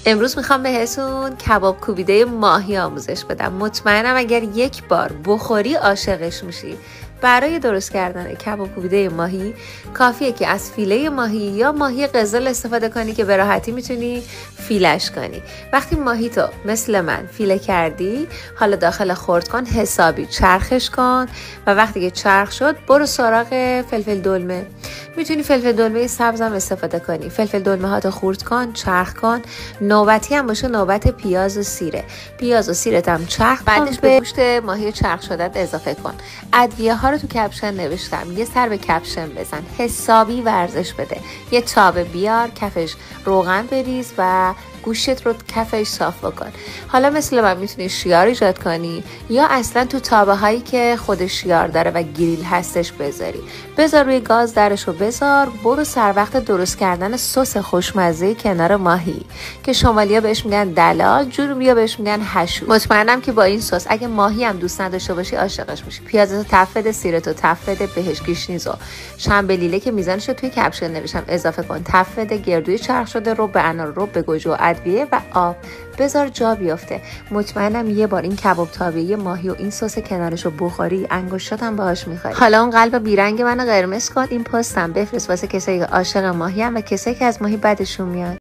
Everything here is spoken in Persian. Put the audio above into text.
امروز میخوام بهتون کباب کوبیده ماهی آموزش بدم. مطمئنم اگر یک بار بخوری عاشقش میشی. برای درست کردن کباب کوبیده ماهی کافیه که از فیله ماهی یا ماهی قزل استفاده کنی که به راحتی میتونی فیلش کنی. وقتی ماهی تو مثل من فیله کردی، حالا داخل خرد کن، حسابی چرخش کن و وقتی که چرخ شد برو سراغ فلفل دلمه. میتونی فلفل دلمه سبزم استفاده کنی. فلفل دلمه هاتو خورد کن، چرخ کن. نوبتی هم باشه نوبت پیاز و سیره. پیاز و سیرت هم چرخ کن، بعدش به گوشت ماهی چرخ شدت اضافه کن. ادویه ها رو تو کپشن نوشتم، یه سر به کپشن بزن، حسابی ورزش بده. یه تابه بیار، کفش روغن بریز و گوشت رو کفش صاف بکن. حالا مثل من میتونی شیار ایجاد کنی یا اصلا تو تابه هایی که خود شیار داره و گریل هستش بذاری. بذار روی گاز درشو بذار، برو سر وقت درست کردن سس خوشمزه کنار ماهی که شمالیا بهش میگن دلال، جنوبیا بهش میگن حشو. مطمئنم که با این سس اگه ماهی هم دوست نداشته باشی عاشقش میشی. پیازتو تف بده، سیرتو تف بده، بهش گیشنیزو شنبلیله که میزنشو توی کپشن نوشتم اضافه کن، تف بده، گردوی چرخ شده رو به انار رو به گوجه و ادویه و آب بذار جا بیافته. مطمئنم یه بار این کباب تابه ماهی و این سس کنارشو بخوری انگشتاتم باهاش میخوری. حالا اون قلب بیرنگ منو قرمز کن، این پستم بفرست واسه کسایی که عاشق ماهی ان و کسایی که از ماهی بدشون میاد.